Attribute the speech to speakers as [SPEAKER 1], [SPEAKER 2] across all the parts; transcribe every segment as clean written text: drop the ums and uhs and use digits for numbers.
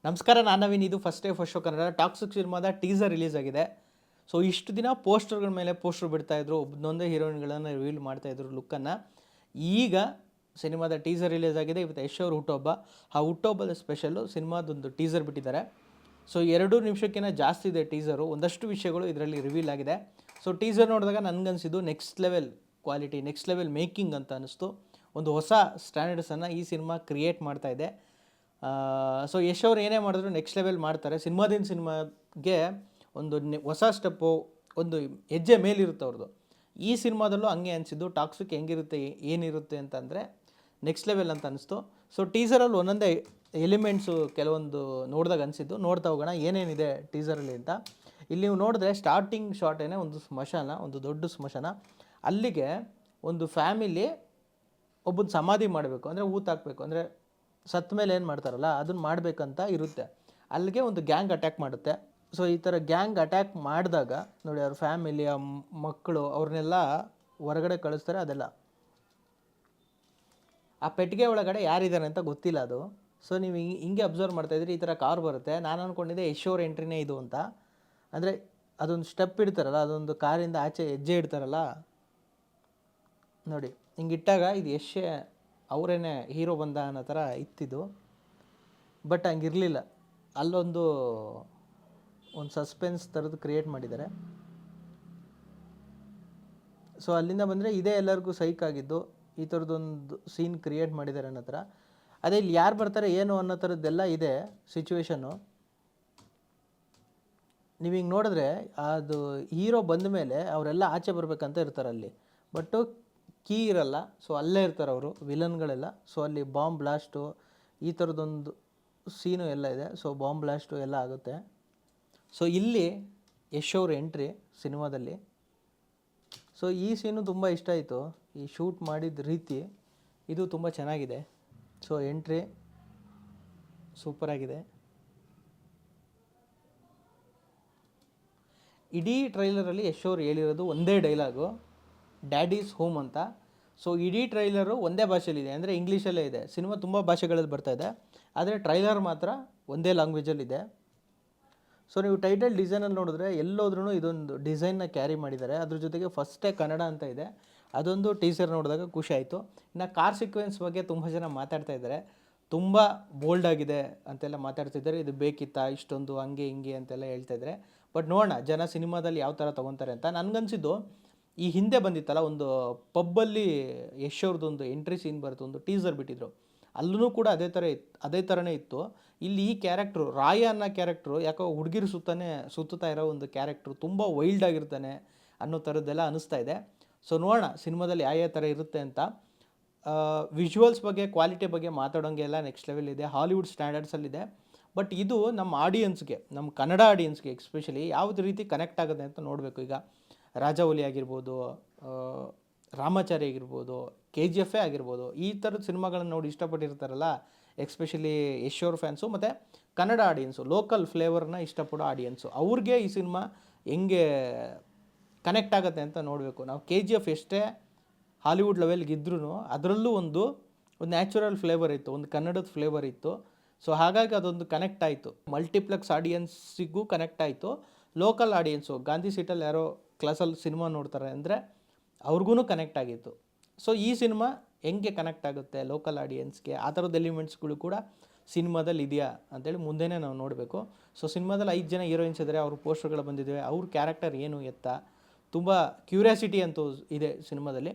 [SPEAKER 1] ನಮಸ್ಕಾರ, ನಾನು ನವೀನ್. ಇದು first day first show Kannada. Toxic ಸಿನಿಮಾದ ಟೀಸರ್ ರಿಲೀಸ್ ಆಗಿದೆ. ಸೊ ಇಷ್ಟು ದಿನ ಪೋಸ್ಟರ್ಗಳ ಮೇಲೆ ಪೋಸ್ಟರ್ ಬಿಡ್ತಾಯಿದ್ರು, ಒಬ್ಬೊಂದೇ ಹೀರೋಯಿನ್ಗಳನ್ನು ರಿವೀಲ್ ಮಾಡ್ತಾಯಿದ್ರು ಲುಕ್ಕನ್ನು. ಈಗ ಸಿನಿಮಾದ ಟೀಸರ್ ರಿಲೀಸ್ ಆಗಿದೆ. ಇವತ್ತು ಯಶ್ ಅವ್ರ ಹುಟ್ಟುಹಬ್ಬ. ಆ ಹುಟ್ಟುಹಬ್ಬದ ಸ್ಪೆಷಲ್ಲು ಸಿನಿಮಾದೊಂದು ಟೀಸರ್ ಬಿಟ್ಟಿದ್ದಾರೆ. ಸೊ 2 ನಿಮಿಷಕ್ಕಿಂತ ಜಾಸ್ತಿ ಇದೆ ಟೀಸರು. ಒಂದಷ್ಟು ವಿಷಯಗಳು ಇದರಲ್ಲಿ ರಿವೀಲ್ ಆಗಿದೆ. ಸೊ ಟೀಸರ್ ನೋಡಿದಾಗ ನನಗನ್ಸಿದ್ದು next level quality, next level making ಅಂತ ಅನ್ನಿಸ್ತು. ಒಂದು ಹೊಸ ಸ್ಟ್ಯಾಂಡರ್ಡ್ಸನ್ನು ಈ ಸಿನಿಮಾ ಕ್ರಿಯೇಟ್ ಮಾಡ್ತಾ ಇದೆ. ಸೊ ಯಶ್ ಅವ್ರು ಏನೇ ಮಾಡಿದ್ರು ನೆಕ್ಸ್ಟ್ ಲೆವೆಲ್ ಮಾಡ್ತಾರೆ. ಸಿನಿಮಾಗೆ ಒಂದು ಹೊಸ ಸ್ಟೆಪ್ಪು, ಒಂದು ಹೆಜ್ಜೆ ಮೇಲಿರುತ್ತೆ ಅವ್ರದ್ದು. ಈ ಸಿನಿಮಾದಲ್ಲೂ ಹಂಗೆ ಅನಿಸಿದ್ದು. ಟಾಕ್ಸಿಕ್ ಹೆಂಗಿರುತ್ತೆ, ಏನಿರುತ್ತೆ ಅಂತಂದರೆ ನೆಕ್ಸ್ಟ್ ಲೆವೆಲ್ ಅಂತ ಅನಿಸ್ತು. ಸೊ ಟೀಸರಲ್ಲಿ ಒಂದೊಂದೇ ಎಲಿಮೆಂಟ್ಸು ಕೆಲವೊಂದು ನೋಡಿದಾಗ ಅನಿಸಿದ್ದು. ನೋಡ್ತಾ ಹೋಗೋಣ ಏನೇನಿದೆ ಟೀಸರಲ್ಲಿ ಅಂತ. ಇಲ್ಲಿ ನೀವು ನೋಡಿದ್ರೆ ಸ್ಟಾರ್ಟಿಂಗ್ ಶಾರ್ಟೇನೆ ಒಂದು ಸ್ಮಶಾನ, ಒಂದು ದೊಡ್ಡ ಸ್ಮಶಾನ. ಅಲ್ಲಿಗೆ ಒಂದು ಫ್ಯಾಮಿಲಿ ಒಬ್ಬನ ಸಮಾಧಿ ಮಾಡಬೇಕು, ಅಂದರೆ ಊತಾಕಬೇಕು, ಅಂದರೆ ಸತ್ತ ಮೇಲೆ ಏನು ಮಾಡ್ತಾರಲ್ಲ ಅದನ್ನು ಮಾಡಬೇಕಂತ ಇರುತ್ತೆ. ಅಲ್ಲಿಗೆ ಒಂದು ಗ್ಯಾಂಗ್ ಅಟ್ಯಾಕ್ ಮಾಡುತ್ತೆ. ಸೊ ಈ ಥರ ಗ್ಯಾಂಗ್ ಅಟ್ಯಾಕ್ ಮಾಡಿದಾಗ ನೋಡಿ, ಅವ್ರ ಫ್ಯಾಮಿಲಿ, ಆ ಮಕ್ಕಳು ಅವ್ರನ್ನೆಲ್ಲ ಹೊರಗಡೆ ಕಳಿಸ್ತಾರೆ. ಅದೆಲ್ಲ ಆ ಪೆಟ್ಟಿಗೆ ಒಳಗಡೆ ಯಾರಿದ್ದಾರೆ ಅಂತ ಗೊತ್ತಿಲ್ಲ ಅದು. ಸೊ ನೀವು ಹಿಂಗೆ ಅಬ್ಸರ್ವ್ ಮಾಡ್ತಾಯಿದ್ರಿ. ಈ ಥರ ಕಾರ್ ಬರುತ್ತೆ. ನಾನು ಅಂದ್ಕೊಂಡಿದ್ದೆ ಯಶ್ ಅವ್ರ ಎಂಟ್ರಿನೇ ಇದು ಅಂತ. ಅಂದರೆ ಅದೊಂದು ಸ್ಟೆಪ್ ಇಡ್ತಾರಲ್ಲ, ಅದೊಂದು ಕಾರಿಂದ ಆಚೆ ಹೆಜ್ಜೆ ಇಡ್ತಾರಲ್ಲ ನೋಡಿ, ಹಿಂಗಿಟ್ಟಾಗ ಇದು ಯಶೇ ಅವರೇನೆ ಹೀರೋ ಬಂದ ಅನ್ನೋ ಥರ ಇತ್ತಿದ್ದು. ಬಟ್ ಹಂಗಿರಲಿಲ್ಲ. ಅಲ್ಲೊಂದು ಸಸ್ಪೆನ್ಸ್ ಥರದ್ದು ಕ್ರಿಯೇಟ್ ಮಾಡಿದ್ದಾರೆ. ಸೊ ಅಲ್ಲಿಂದ ಬಂದರೆ ಇದೇ ಎಲ್ಲರಿಗೂ ಸೈಕ್ ಆಗಿದ್ದು. ಈ ಥರದ್ದೊಂದು ಸೀನ್ ಕ್ರಿಯೇಟ್ ಮಾಡಿದ್ದಾರೆ ಅನ್ನೋ ಥರ. ಅದೇ ಇಲ್ಲಿ ಯಾರು ಬರ್ತಾರೆ ಏನು ಅನ್ನೋ ಥರದ್ದೆಲ್ಲ ಇದೆ ಸಿಚುವೇಶನ್ನು. ನೀವು ಹಿಂಗೆ ನೋಡಿದ್ರೆ ಅದು ಹೀರೋ ಬಂದ ಮೇಲೆ ಅವರೆಲ್ಲ ಆಚೆ ಬರಬೇಕಂತ ಇರ್ತಾರೆ ಅಲ್ಲಿ. ಬಟ್ಟು ಕೀ ಇರಲ್ಲ. ಸೊ ಅಲ್ಲೇ ಇರ್ತಾರೆ ಅವರು ವಿಲನ್ಗಳೆಲ್ಲ. ಸೊ ಅಲ್ಲಿ ಬಾಂಬ್ ಬ್ಲಾಸ್ಟು ಈ ಥರದ್ದೊಂದು ಸೀನು ಎಲ್ಲ ಇದೆ. ಸೊ ಬಾಂಬ್ ಬ್ಲಾಸ್ಟು ಎಲ್ಲ ಆಗುತ್ತೆ. ಸೊ ಇಲ್ಲಿ ಯಶ್ ಅವ್ರ ಎಂಟ್ರಿ ಸಿನಿಮಾದಲ್ಲಿ. ಸೊ ಈ ಸೀನು ತುಂಬ ಇಷ್ಟ ಆಯಿತು. ಈ ಶೂಟ್ ಮಾಡಿದ ರೀತಿ ಇದು ತುಂಬ ಚೆನ್ನಾಗಿದೆ. ಸೊ ಎಂಟ್ರಿ ಸೂಪರಾಗಿದೆ. ಇಡೀ ಟ್ರೈಲರಲ್ಲಿ ಯಶ್ ಅವ್ರು ಹೇಳಿರೋದು ಒಂದೇ ಡೈಲಾಗು, ಡ್ಯಾಡೀಸ್ ಹೋಮ್ ಅಂತ. ಸೊ ಇಡೀ ಟ್ರೈಲರು ಒಂದೇ ಭಾಷೆಯಲ್ಲಿದೆ, ಅಂದರೆ ಇಂಗ್ಲೀಷಲ್ಲೇ ಇದೆ. ಸಿನಿಮಾ ತುಂಬ ಭಾಷೆಗಳಲ್ಲಿ ಬರ್ತಾಯಿದೆ, ಆದರೆ ಟ್ರೈಲರ್ ಮಾತ್ರ ಒಂದೇ ಲ್ಯಾಂಗ್ವೇಜಲ್ಲಿದೆ. ಸೊ ನೀವು ಟೈಟಲ್ ಡಿಸೈನಲ್ಲಿ ನೋಡಿದ್ರೆ ಎಲ್ಲೋದ್ರೂ ಇದೊಂದು ಡಿಸೈನ್ನ ಕ್ಯಾರಿ ಮಾಡಿದ್ದಾರೆ. ಅದ್ರ ಜೊತೆಗೆ ಫಸ್ಟೇ ಕನ್ನಡ ಅಂತ ಇದೆ. ಅದೊಂದು ಟೀಸರ್ ನೋಡಿದಾಗ ಖುಷಿ ಆಯಿತು. ಇನ್ನು ಕಾರ್ ಸೀಕ್ವೆನ್ಸ್ ಬಗ್ಗೆ ತುಂಬ ಜನ ಮಾತಾಡ್ತಾ ಇದ್ದಾರೆ. ತುಂಬ ಬೋಲ್ಡ್ ಆಗಿದೆ ಅಂತೆಲ್ಲ ಮಾತಾಡ್ತಿದ್ದಾರೆ. ಇದು ಬೇಕಿತ್ತಾ ಇಷ್ಟೊಂದು, ಹಂಗೆ ಹಿಂಗೆ ಅಂತೆಲ್ಲ ಹೇಳ್ತಾಯಿದ್ದಾರೆ. ಬಟ್ ನೋಡೋಣ ಜನ ಸಿನಿಮಾದಲ್ಲಿ ಯಾವ ಥರ ತೊಗೊತಾರೆ ಅಂತ. ನನಗನ್ಸಿದ್ದು ಈ ಹಿಂದೆ ಬಂದಿತ್ತಲ್ಲ ಒಂದು ಪಬ್ಬಲ್ಲಿ ಯಶ್ ಅವ್ರದ್ದೊಂದು ಎಂಟ್ರಿ ಸೀನ್ ಬರುತ್ತೆ, ಒಂದು ಟೀಸರ್ ಬಿಟ್ಟಿದ್ರು. ಅಲ್ಲೂ ಕೂಡ ಅದೇ ಥರನೇ ಇತ್ತು. ಇಲ್ಲಿ ಈ ಕ್ಯಾರೆಕ್ಟ್ರು ರಾಯ ಅನ್ನೋ ಕ್ಯಾರೆಕ್ಟ್ರು ಯಾಕೋ ಹುಡುಗಿರು ಸುತ್ತುತ್ತಾ ಇರೋ ಒಂದು ಕ್ಯಾರೆಕ್ಟ್ರು, ತುಂಬ ವೈಲ್ಡ್ ಆಗಿರ್ತಾನೆ ಅನ್ನೋ ಥರದ್ದೆಲ್ಲ ಅನ್ನಿಸ್ತಾ ಇದೆ. ಸೊ ನೋಡೋಣ ಸಿನಿಮಾದಲ್ಲಿ ಯಾವ ಥರ ಇರುತ್ತೆ ಅಂತ. ವಿಜುವಲ್ಸ್ ಬಗ್ಗೆ, ಕ್ವಾಲಿಟಿ ಬಗ್ಗೆ ಮಾತಾಡೋಂಗೆ ಎಲ್ಲ ನೆಕ್ಸ್ಟ್ ಲೆವೆಲ್ ಇದೆ, ಹಾಲಿವುಡ್ ಸ್ಟ್ಯಾಂಡರ್ಡ್ಸಲ್ಲಿದೆ. ಬಟ್ ಇದು ನಮ್ಮ ಆಡಿಯನ್ಸ್ಗೆ, ನಮ್ಮ ಕನ್ನಡ ಆಡಿಯನ್ಸ್ಗೆ ಎಕ್ಸ್ಪೆಷಲಿ ಯಾವ್ದು ರೀತಿ ಕನೆಕ್ಟ್ ಆಗುತ್ತೆ ಅಂತ ನೋಡಬೇಕು. ಈಗ ರಾಜಾಹುಲಿ ಆಗಿರ್ಬೋದು, ರಾಮಾಚಾರಿ ಆಗಿರ್ಬೋದು, KGF ಆಗಿರ್ಬೋದು, ಈ ಥರದ ಸಿನಿಮಾಗಳನ್ನು ನೋಡಿ ಇಷ್ಟಪಟ್ಟಿರ್ತಾರಲ್ಲ ಎಕ್ಸ್ಪೆಷಲಿ ಯಶ್ ಅವ್ರ ಫ್ಯಾನ್ಸು, ಮತ್ತು ಕನ್ನಡ ಆಡಿಯನ್ಸು, ಲೋಕಲ್ ಫ್ಲೇವರ್ನ ಇಷ್ಟಪಡೋ ಆಡಿಯನ್ಸು, ಅವ್ರಿಗೆ ಈ ಸಿನಿಮಾ ಹೆಂಗೆ ಕನೆಕ್ಟ್ ಆಗುತ್ತೆ ಅಂತ ನೋಡಬೇಕು. ನಾವು KGF ಎಷ್ಟೇ ಹಾಲಿವುಡ್ ಲೆವೆಲ್ಗಿದ್ರೂ ಅದರಲ್ಲೂ ಒಂದು ನ್ಯಾಚುರಲ್ ಫ್ಲೇವರ್ ಇತ್ತು, ಒಂದು ಕನ್ನಡದ ಫ್ಲೇವರ್ ಇತ್ತು. ಸೊ ಹಾಗಾಗಿ ಅದೊಂದು ಕನೆಕ್ಟ್ ಆಯಿತು. ಮಲ್ಟಿಪ್ಲೆಕ್ಸ್ ಆಡಿಯನ್ಸಿಗೂ ಕನೆಕ್ಟ್ ಆಯಿತು. ಲೋಕಲ್ ಆಡಿಯನ್ಸು ಗಾಂಧಿ ಸೀಟಲ್ಲಿ ಯಾರೋ ಕ್ಲಾಸಲ್ಲಿ ಸಿನಿಮಾ ನೋಡ್ತಾರೆ ಅಂದರೆ ಅವ್ರಿಗೂ ಕನೆಕ್ಟ್ ಆಗಿತ್ತು. ಸೊ ಈ ಸಿನಿಮಾ ಹೆಂಗೆ ಕನೆಕ್ಟ್ ಆಗುತ್ತೆ ಲೋಕಲ್ ಆಡಿಯನ್ಸ್ಗೆ, ಆ ಥರದ ಎಲಿಮೆಂಟ್ಸ್ಗಳು ಕೂಡ ಸಿನಿಮಾದಲ್ಲಿ ಇದೆಯಾ ಅಂತೇಳಿ ಮುಂದೆನೇ ನಾವು ನೋಡಬೇಕು. ಸೊ ಸಿನಿಮಾದಲ್ಲಿ 5 ಜನ ಹೀರೋಯಿನ್ಸ್ ಇದ್ದಾರೆ, ಅವ್ರ ಪೋಸ್ಟರ್ಗಳು ಬಂದಿದ್ದಾವೆ. ಅವ್ರ ಕ್ಯಾರೆಕ್ಟರ್ ಏನು ಎತ್ತ ತುಂಬ ಕ್ಯೂರಿಯಾಸಿಟಿ ಅಂತೂ ಇದೆ ಸಿನಿಮಾದಲ್ಲಿ.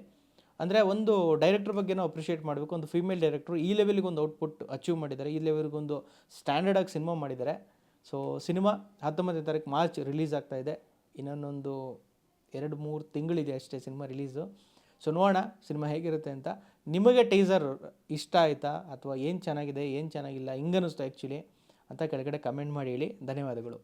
[SPEAKER 1] ಅಂದರೆ ಒಂದು ಡೈರೆಕ್ಟ್ರ್ ಬಗ್ಗೆ ನಾವು ಅಪ್ರಿಷಿಯೇಟ್ ಮಾಡಬೇಕು. ಒಂದು ಫೀಮೇಲ್ ಡೈರೆಕ್ಟ್ರು ಈ ಲೆವೆಲ್ಗೆ ಒಂದು ಔಟ್ಪುಟ್ ಅಚೀವ್ ಮಾಡಿದ್ದಾರೆ, ಈ ಲೆವೆಲ್ಗೊಂದು ಸ್ಟ್ಯಾಂಡರ್ಡಾಗಿ ಸಿನಿಮಾ ಮಾಡಿದ್ದಾರೆ. ಸೊ ಸಿನಿಮಾ 19ನೇ ತಾರೀಕು ಮಾರ್ಚ್ ರಿಲೀಸ್ ಆಗ್ತಾಯಿದೆ. ಇನ್ನೊಂದು 2-3 ತಿಂಗಳಿದೆ ಅಷ್ಟೇ ಸಿನಿಮಾ ರಿಲೀಸು. ಸೊ ನೋಡೋಣ ಸಿನಿಮಾ ಹೇಗಿರುತ್ತೆ ಅಂತ. ನಿಮಗೆ ಟೀಸರ್ ಇಷ್ಟ ಆಯಿತಾ, ಅಥವಾ ಏನು ಚೆನ್ನಾಗಿದೆ ಏನು ಚೆನ್ನಾಗಿಲ್ಲ ಹಿಂಗನ್ನಿಸ್ತು ಆ್ಯಕ್ಚುಲಿ ಅಂತ ಕೆಳಗಡೆ ಕಮೆಂಟ್ ಮಾಡಿ ಹೇಳಿ. ಧನ್ಯವಾದಗಳು.